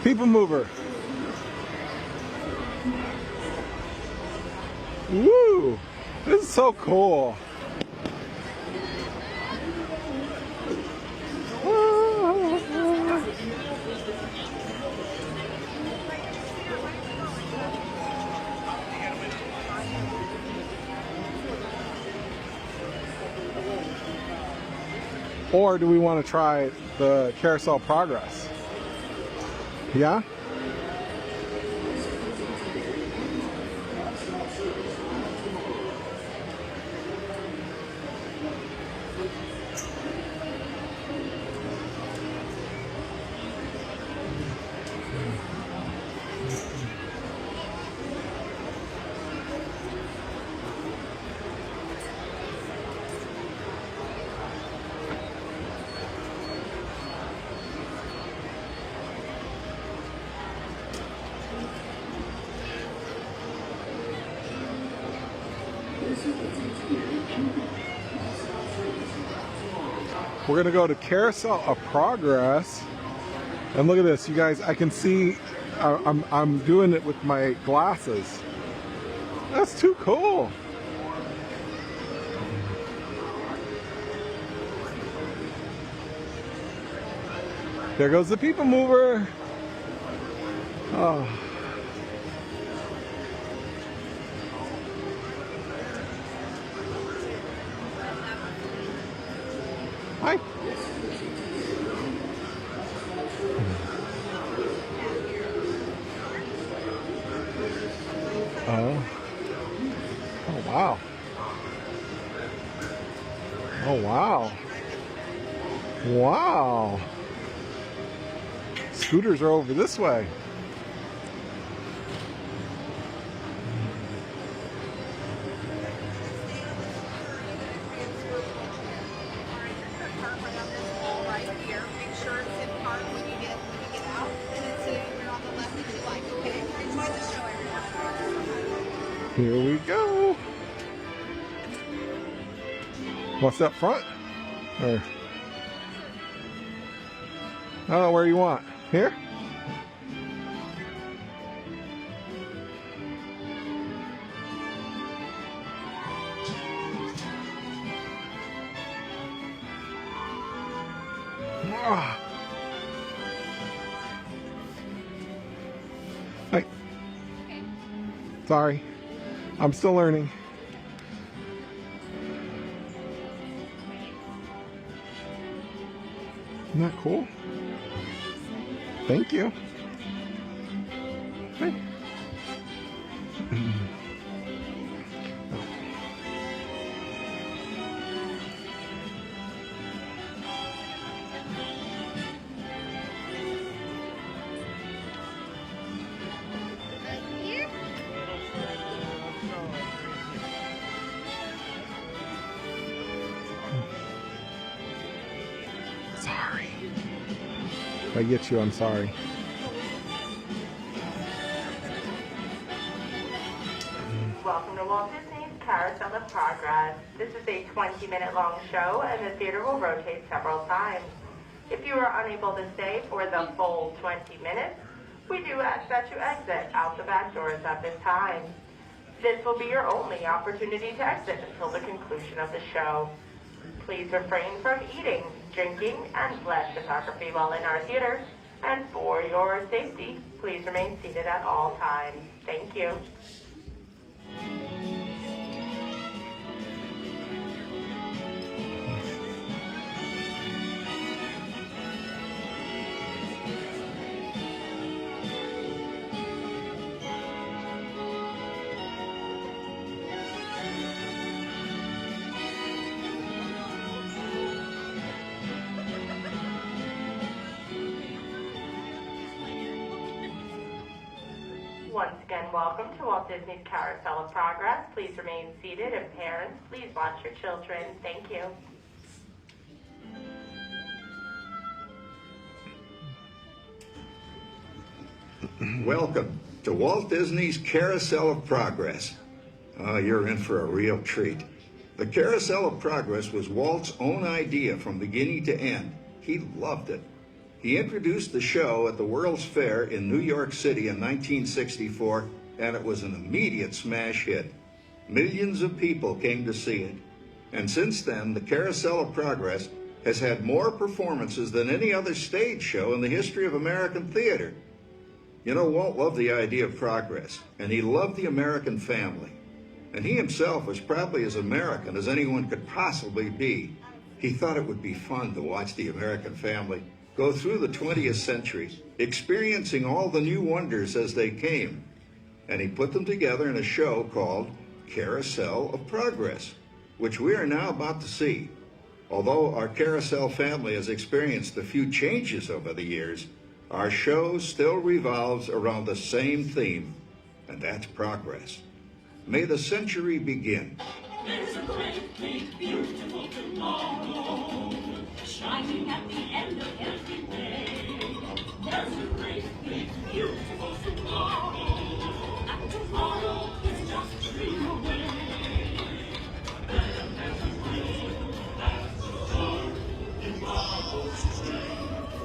People mover. Woo! This is so cool. Or do we want to try the Carousel Progress? Yeah? We're gonna go to Carousel of Progress, and look at this, you guys. I can see. I'm doing it with my glasses. That's too cool. There goes the People Mover. Oh. Hi. Oh. Oh, wow. Oh, wow. Wow. Scooters are over this way. Here we go. What's up front? Or I don't know where you want. Here? Ah. Hi. Sorry. I'm still learning. Isn't that cool? Thank you. Hey. Sorry. If I get you, I'm sorry. Welcome to Walt Disney's Carousel of Progress. This is a 20-minute long show, and the theater will rotate several times. If you are unable to stay for the full 20 minutes, we do ask that you exit out the back doors at this time. This will be your only opportunity to exit until the conclusion of the show. Please refrain from eating, drinking, and flash photography while in our theaters. And for your safety, please remain seated at all times. Thank you. Once again, welcome to Walt Disney's Carousel of Progress. Please remain seated, and parents, please watch your children. Thank you. Welcome to Walt Disney's Carousel of Progress. Oh, you're in for a real treat. The Carousel of Progress was Walt's own idea from beginning to end. He loved it. He introduced the show at the World's Fair in New York City in 1964, and it was an immediate smash hit. Millions of people came to see it. And since then, the Carousel of Progress has had more performances than any other stage show in the history of American theater. You know, Walt loved the idea of progress, and he loved the American family. And he himself was probably as American as anyone could possibly be. He thought it would be fun to watch the American family go through the 20th century, experiencing all the new wonders as they came. And he put them together in a show called Carousel of Progress, which we are now about to see. Although our Carousel family has experienced a few changes over the years, our show still revolves around the same theme, and that's progress. May the century begin. There's a great, big, beautiful tomorrow, shining at the end of every day. There's a great, big, beautiful tomorrow, and tomorrow is just a dream away.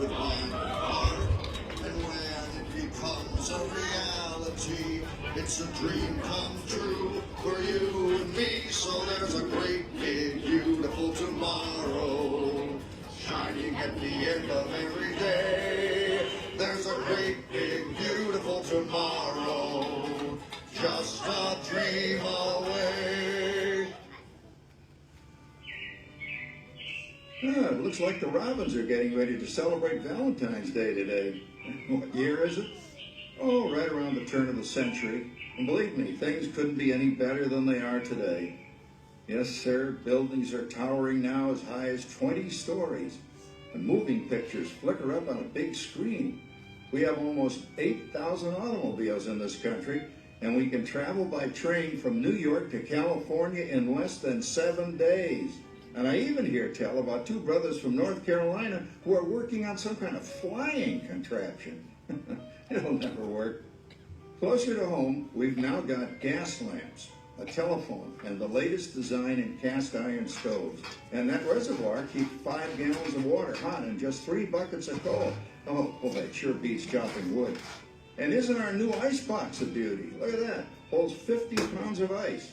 With my heart, and when it becomes a reality, it's a dream come true for you and me. So there's a great, big, beautiful tomorrow, shining at the end of every day. There's a great, big, beautiful tomorrow, just a dream away. It looks like the Robins are getting ready to celebrate Valentine's Day today. What year is it? Oh, right around the turn of the century. And believe me, things couldn't be any better than they are today. Yes, sir, buildings are towering now as high as 20 stories. And moving pictures flicker up on a big screen. We have almost 8,000 automobiles in this country, and we can travel by train from New York to California in less than 7 days. And I even hear tell about two brothers from North Carolina who are working on some kind of flying contraption. It'll never work. Closer to home, we've now got gas lamps, a telephone, and the latest design in cast iron stoves. And that reservoir keeps 5 gallons of water hot in just 3 buckets of coal. Oh, boy, it sure beats chopping wood. And isn't our new ice box a beauty? Look at that. Holds 50 pounds of ice.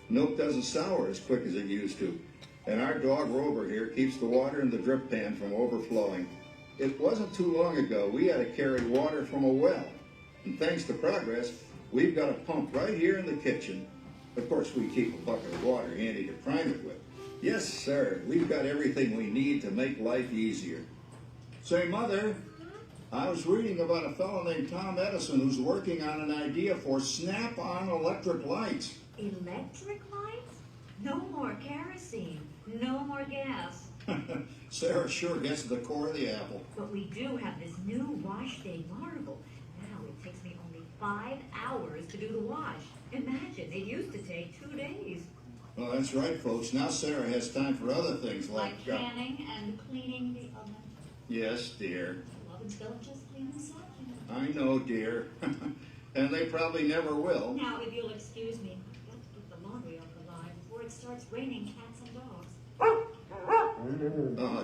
Milk doesn't sour as quick as it used to. And our dog Rover here keeps the water in the drip pan from overflowing. It wasn't too long ago we had to carry water from a well. And thanks to progress, we've got a pump right here in the kitchen. Of course, we keep a bucket of water handy to prime it with. Yes, sir, we've got everything we need to make life easier. Say, Mother, I was reading about a fellow named Tom Edison who's working on an idea for snap-on electric lights. Electric lights? No more kerosene. No more gas. Sarah sure gets to the core of the apple. But we do have this new wash day marvel. Now it takes me only 5 hours to do the wash. Imagine, it used to take 2 days. Well, that's right, folks. Now Sarah has time for other things Like canning and cleaning the oven. Yes, dear. Ovens don't just clean themselves. I know, dear. And they probably never will. Now, if you'll excuse me, I've got to get the laundry off the line before it starts raining cats and dogs.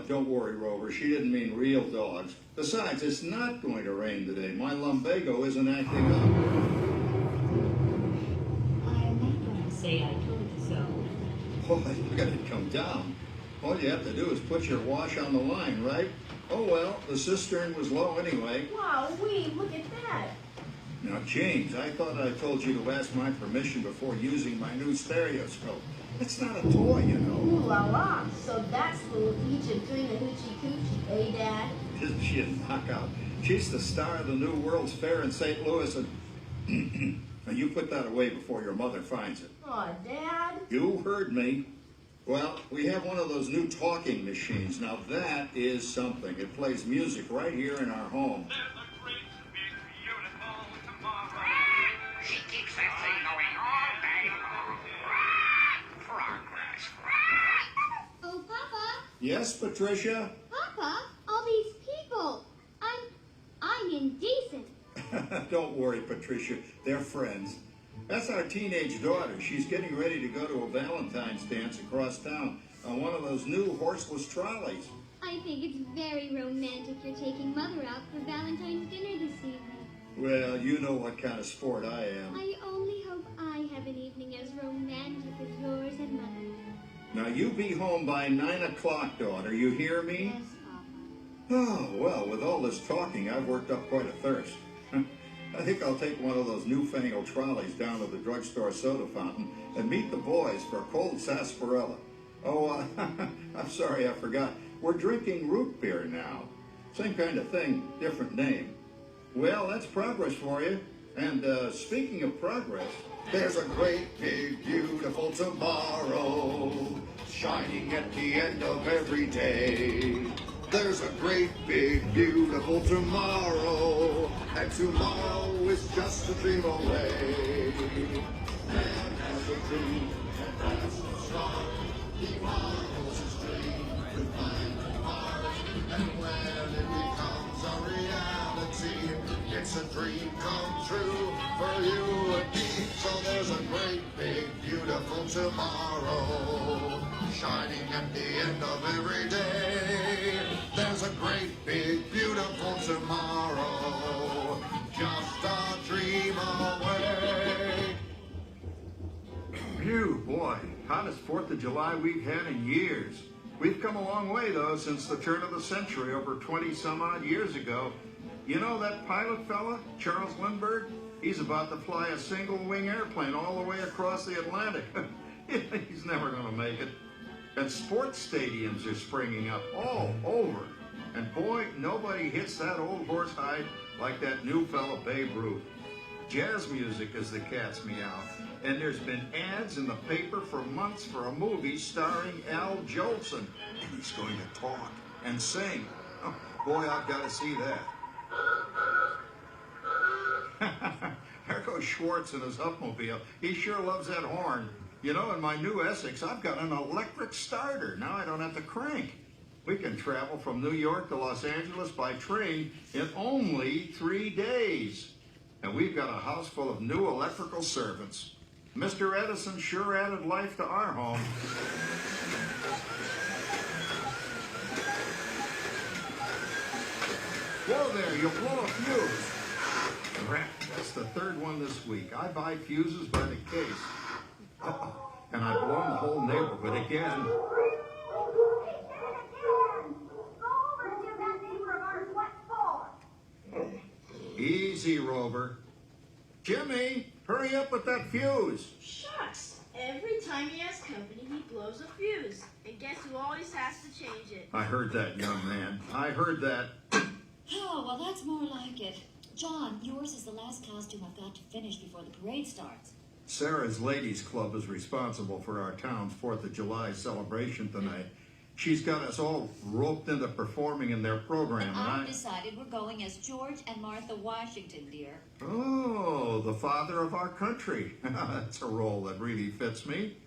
Don't worry, Rover. She didn't mean real dogs. Besides, it's not going to rain today. My lumbago isn't acting up. I'm not going to say I told you so. Boy, look at it come down. All you have to do is put your wash on the line, right? Oh, well, the cistern was low anyway. Wow, look at that. Now, James, I thought I told you to ask my permission before using my new stereoscope. It's not a toy, you know. Ooh la la. So that's little Egypt doing the hoochie coochie, eh, Dad? Isn't she a knockout? She's the star of the new World's Fair in St. Louis, and now you put that away before your mother finds it. Aw, Dad. You heard me. Well, we have one of those new talking machines. Now that is something. It plays music right here in our home. She keeps that thing going all day long. Progress. Oh, Papa. Yes, Patricia? Papa, all these people. I'm indecent. Don't worry, Patricia. They're friends. That's our teenage daughter. She's getting ready to go to a Valentine's dance across town on one of those new horseless trolleys. I I think it's very romantic you're taking Mother out for Valentine's dinner this evening. Well, you know what kind of sport I am. I only hope I have an evening as romantic as yours and Mother's. Now, you be home by 9 o'clock, daughter. You hear me? Yes, Papa. Oh, well, with all this talking, I've worked up quite a thirst. I think I'll take one of those newfangled trolleys down to the drugstore soda fountain and meet the boys for a cold sarsaparilla. Oh, I'm sorry, I forgot. We're drinking root beer now. Same kind of thing, different name. Well, that's progress for you. And speaking of progress, There's a great, big, beautiful tomorrow shining at the end of every day. There's a great, big, beautiful tomorrow, and tomorrow is just a dream away. Man has a dream, and that's the start. He follows his dream with mind and heart, and when it becomes a reality, it's a dream come true for you and me. So there's a great, big, beautiful tomorrow shining at the end of every day. There's a great, big, beautiful tomorrow, just a dream away. phew, boy, hottest 4th of July we've had in years. We've come a long way, though, since the turn of the century, over 20-some-odd years ago. You know that pilot fella, Charles Lindbergh? He's about to fly a single-wing airplane all the way across the Atlantic. He's never going to make it. And sports stadiums are springing up all over. And boy, nobody hits that old horse hide like that new fella Babe Ruth. Jazz music is the cat's meow. And there's been ads in the paper for months for a movie starring Al Jolson. And he's going to talk and sing. Oh, boy, I've got to see that. There goes Schwartz in his Upmobile. He sure loves that horn. You know, in my new Essex, I've got an electric starter. Now I don't have to crank. We can travel from New York to Los Angeles by train in only 3 days. And we've got a house full of new electrical servants. Mr. Edison sure added life to our home. Whoa there, you'll blow a fuse. Crap, that's the 3rd one this week. I buy fuses by the case. Uh-oh, and I've blown the whole neighborhood again. Easy, Rover. Jimmy, hurry up with that fuse. Shucks. Every time he has company, he blows a fuse. And guess who always has to change it? I heard that, young man. I heard that. Oh, well, that's more like it. John, yours is the last costume I've got to finish before the parade starts. Sarah's Ladies Club is responsible for our town's 4th of July celebration tonight. She's got us all roped into performing in their program. And I've decided we're going as George and Martha Washington, dear. Oh, the father of our country. That's a role that really fits me.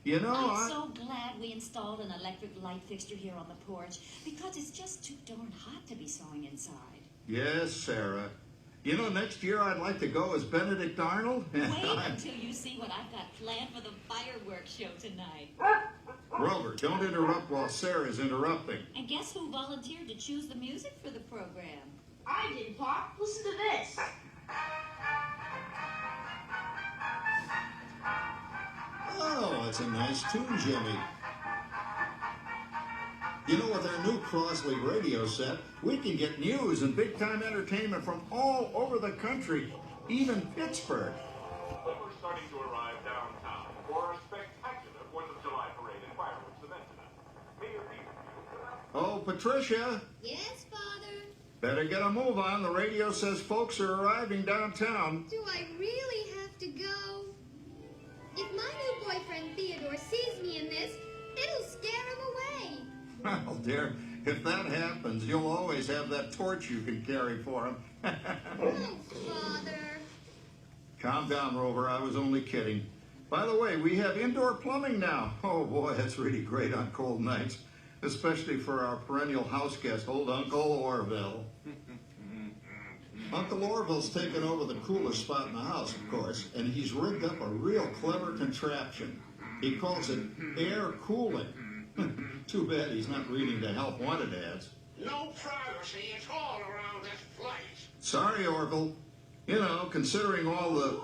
You know, I'm so glad we installed an electric light fixture here on the porch, because it's just too darn hot to be sewing inside. Yes, Sarah. You know, next year I'd like to go as Benedict Arnold. Wait until you see what I've got planned for the fireworks show tonight. Rover, don't interrupt while Sarah's interrupting. And guess who volunteered to choose the music for the program? I did, Pop. Listen to this. Oh, that's a nice tune, Jimmy. You know, with our new Crosley radio set, we can get news and big-time entertainment from all over the country, even Pittsburgh. We're starting to arrive downtown for a spectacular 4th of July parade and fireworks event tonight. Mayor Pete. Oh, Patricia. Yes, Father? Better get a move on. The radio says folks are arriving downtown. Do I really have to go? If my new boyfriend Theodore sees me in this, it'll scare him away. Well, dear, if that happens, you'll always have that torch you can carry for him. Oh, Father. Calm down, Rover. I was only kidding. By the way, we have indoor plumbing now. Oh, boy, that's really great on cold nights, especially for our perennial house guest, old Uncle Orville. Uncle Orville's taken over the coolest spot in the house, of course, and he's rigged up a real clever contraption. He calls it air cooling. Too bad he's not reading the help wanted ads. No privacy at all around this place. Sorry, Orville. You know, considering all the...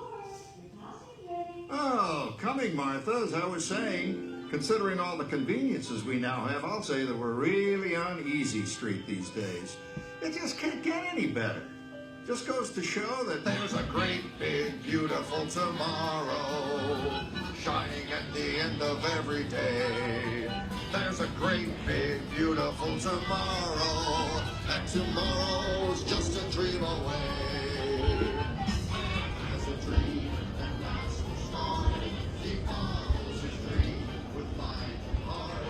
Oh, coming, Martha, as I was saying. Considering all the conveniences we now have, I'll say that we're really on easy street these days. It just can't get any better. Just goes to show that There's a great, big, beautiful tomorrow shining at the end of every day. There's a great, big, beautiful tomorrow, and tomorrow's just a dream away. There's a dream that lasts for storm. He follows his dream with mind and heart,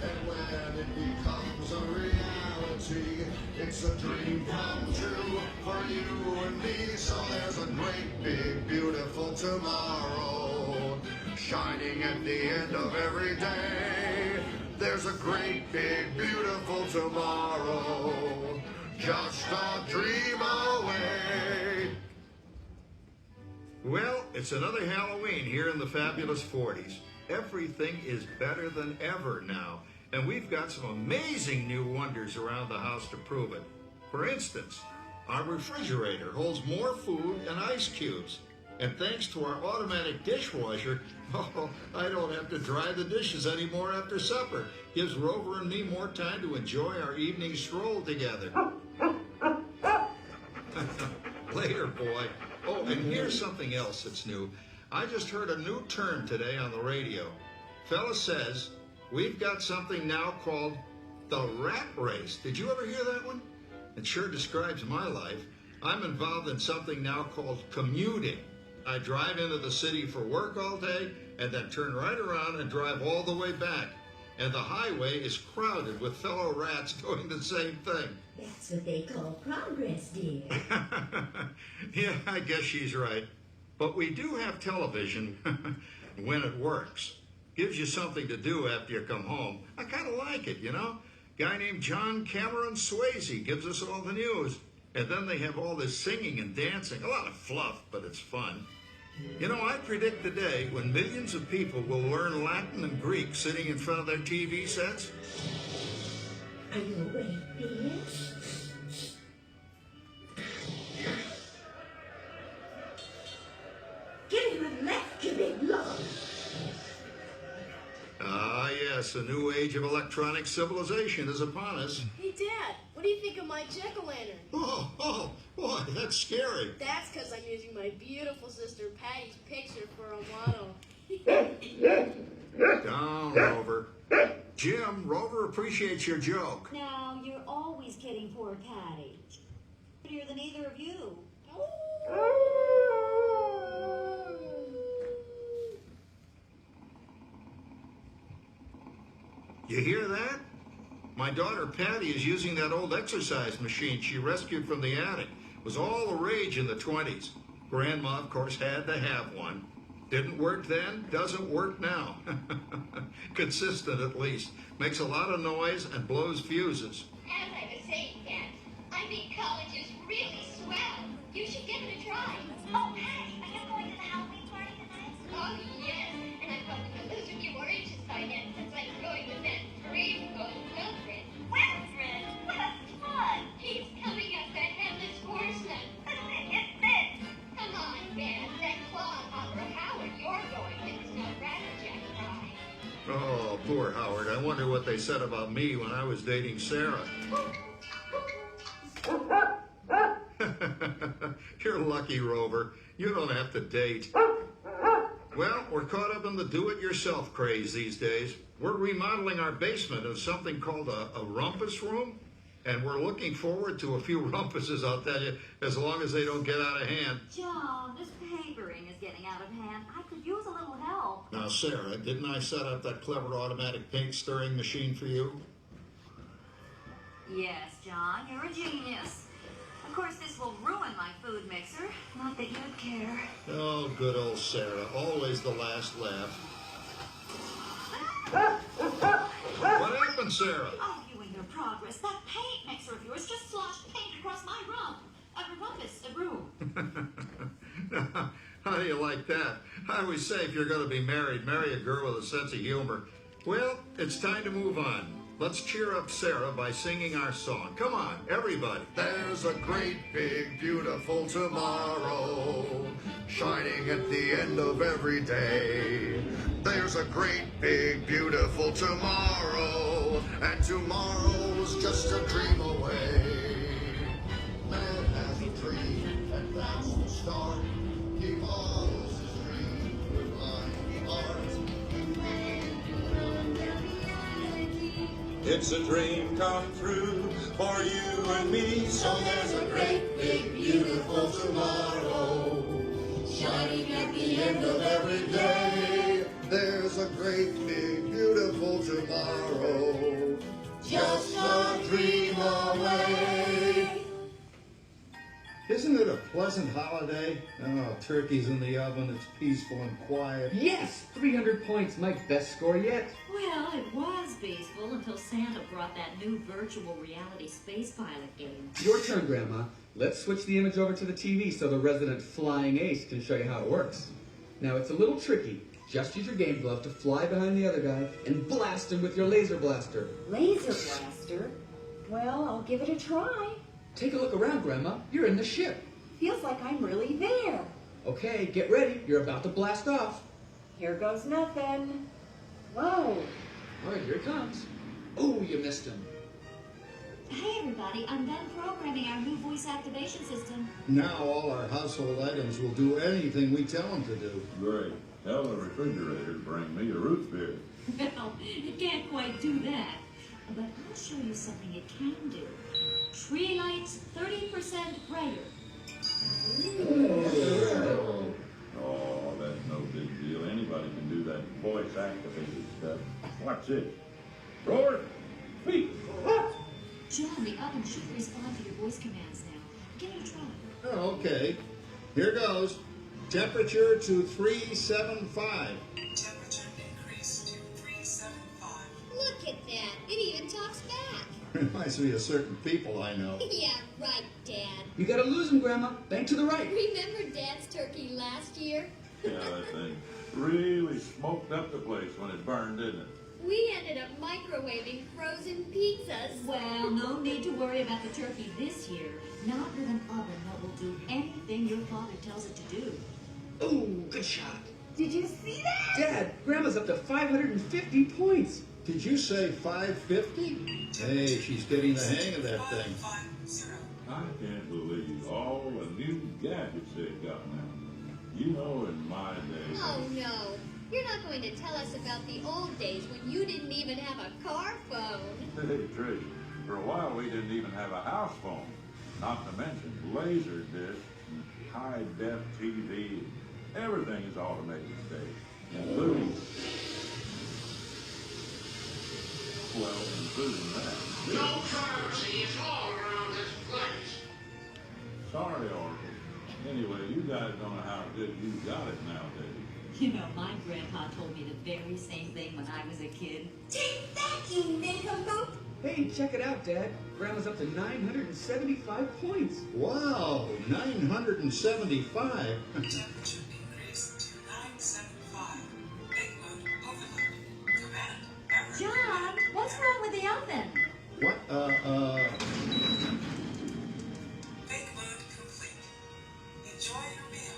and when it becomes a reality, it's a dream come true for you and me. So there's a great, big, beautiful tomorrow shining at the end of every day. There's a great, big, beautiful tomorrow, just a dream away. Well, it's another Halloween here in the fabulous 40s. Everything is better than ever now, and we've got some amazing new wonders around the house to prove it. For instance, our refrigerator holds more food and ice cubes. And thanks to our automatic dishwasher, I don't have to dry the dishes anymore after supper. Gives Rover and me more time to enjoy our evening stroll together. Later, boy. Oh, and here's something else that's new. I just heard a new term today on the radio. Fella says, we've got something now called the rat race. Did you ever hear that one? It sure describes my life. I'm involved in something now called commuting. I drive into the city for work all day and then turn right around and drive all the way back. And the highway is crowded with fellow rats doing the same thing. That's what they call progress, dear. Yeah, I guess she's right. But we do have television when it works. Gives you something to do after you come home. I kind of like it, you know? Guy named John Cameron Swayze gives us all the news. And then they have all this singing and dancing. A lot of fluff, but it's fun. You know, I predict the day when millions of people will learn Latin and Greek sitting in front of their TV sets. Are you awake, dear? Give him a left, you big love. Ah, yes, a new age of electronic civilization is upon us. Hey, Dad, what do you think of my jack-o'-lantern? Oh, boy, that's scary. That's because I'm using my beautiful sister Patty's picture for a model. Down, Rover. Jim, Rover appreciates your joke. Now, you're always kidding poor Patty. Prettier than either of you. You hear that? My daughter Patty is using that old exercise machine she rescued from the attic. It was all the rage in the 20s. Grandma, of course, had to have one. Didn't work then, doesn't work now. Consistent, at least. Makes a lot of noise and blows fuses. As I was saying, Dad, I think college is really swell. You should give it a try. Oh, Patty, are you going to the Halloween party tonight? Oh, yes. And I've got the lizard you oranges by then since I'm going with that dreamboat Wilfred. Wilfred? What fun! He's coming up that headless horseman. It's this. Come on, Dad. That clodhopper Howard you're going with is no Ratterjack ride. Oh, poor Howard. I wonder what they said about me when I was dating Sarah. You're lucky, Rover. You don't have to date. Well, we're caught up in the do-it-yourself craze these days. We're remodeling our basement into something called a rumpus room, and we're looking forward to a few rumpuses, I'll tell you, as long as they don't get out of hand. John, this papering is getting out of hand. I could use a little help. Now, Sarah, didn't I set up that clever automatic paint stirring machine for you? Yes, John, you're a genius. Of course, this will ruin my food mixer. Not that you'd care. Oh, good old Sarah. Always the last laugh. What happened, Sarah? Oh, you and your progress. That paint mixer of yours just sloshed paint across my rump. A room. How do you like that? I always say if you're going to be married, marry a girl with a sense of humor. Well, it's time to move on. Let's cheer up Sarah by singing our song. Come on, everybody. There's a great, big, beautiful tomorrow shining at the end of every day. There's a great, big, beautiful tomorrow, and tomorrow's just a dream away. Man has a dream, and that's the start. He follows his dream with blind heart. It's a dream come true for you and me. So there's a great, big, beautiful tomorrow shining at the end of every day. There's a great, big, beautiful tomorrow just a dream away. Isn't it a pleasant holiday? Oh, turkey's in the oven, it's peaceful and quiet. Yes! 300 points, my best score yet. Well, it was peaceful until Santa brought that new virtual reality space pilot game. Your turn, Grandma. Let's switch the image over to the TV so the resident flying ace can show you how it works. Now, it's a little tricky. Just use your game glove to fly behind the other guy and blast him with your laser blaster. Laser blaster? Well, I'll give it a try. Take a look around, Grandma. You're in the ship. Feels like I'm really there. Okay, get ready. You're about to blast off. Here goes nothing. Whoa. All right, here it comes. Oh, you missed him. Hey, everybody, I'm done programming our new voice activation system. Now all our household items will do anything we tell them to do. Great. Tell the refrigerator to bring me a root beer. Well, it can't quite do that. But I'll show you something it can do. Tree lights 30% brighter. Oh, that's no big deal. Anybody can do that voice-activated stuff. Watch this. Roar! Speak! John, the oven should respond to your voice commands now. Give it a try. Oh, okay. Here goes. Temperature to 375. Temperature increase to 375. Look at that. It even talks back. Reminds me of certain people I know. Yeah, right, Dad. You gotta lose him, Grandma. Bank to the right. Remember Dad's turkey last year? Yeah, that thing really smoked up the place when it burned, didn't it? We ended up microwaving frozen pizzas. Well, no need to worry about the turkey this year. Not with an oven that will do anything your father tells it to do. Ooh, good shot. Did you see that? Dad, Grandma's up to 550 points. Did you say 550? Hey, she's getting the hang of that thing. 550. I can't believe all the new gadgets they've got now. You know, in my day... Oh, no. You're not going to tell us about the old days when you didn't even have a car phone. Hey, Trish, for a while we didn't even have a house phone. Not to mention laser discs and high-def TV. Everything is automated today, including... Well, including that. No privacy is all around this place. Sorry, Oracle. Anyway, you guys don't know how good you got it nowadays. You know, my grandpa told me the very same thing when I was a kid. Take that, you nincompoop! Hey, check it out, Dad. Grandma's up to 975 points. Wow, 975. Temperature increase to 975. Big load overload. Command error. John, what's wrong with the oven? What, Big load complete. Enjoy your meal.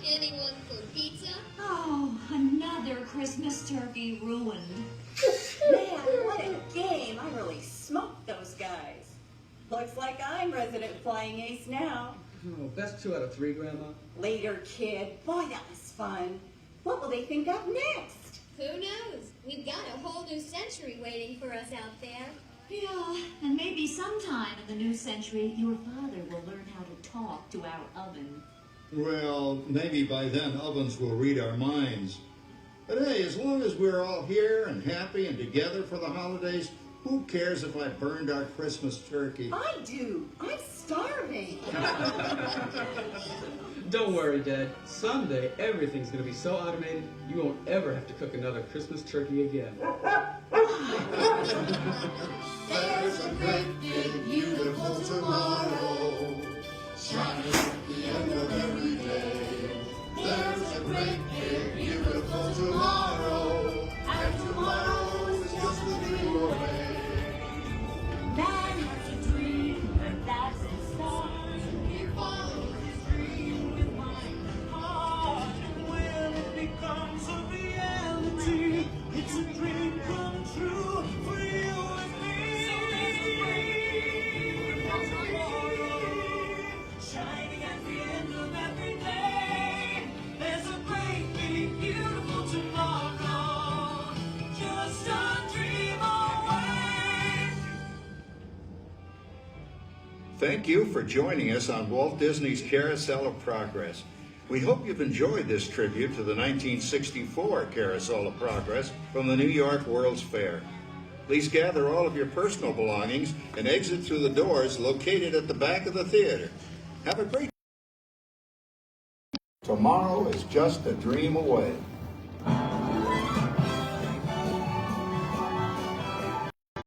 Anyone for pizza? Oh, another Christmas turkey ruined. Man, what a game. I really smoked those guys. Looks like I'm resident flying ace now. Oh, best 2 out of 3, Grandma. Later, kid. Boy, that was fun. What will they think up next? Who knows? We've got a whole new century waiting for us out there. Yeah, and maybe sometime in the new century, your father will learn how to talk to our oven. well, maybe by then ovens will read our minds. But hey, as long as we're all here and happy and together for the holidays, who cares if I burned our Christmas turkey? I do. I'm starving. Don't worry, Dad. Someday, everything's going to be so automated, you won't ever have to cook another Christmas turkey again. There's a great, big, beautiful tomorrow shining at the end of every day. There's a great, big, beautiful tomorrow, and tomorrow Thank you for joining us on Walt Disney's Carousel of Progress. We hope you've enjoyed this tribute to the 1964 Carousel of Progress from the New York World's Fair. Please gather all of your personal belongings and exit through the doors located at the back of the theater. Have a great Tomorrow is just a dream away.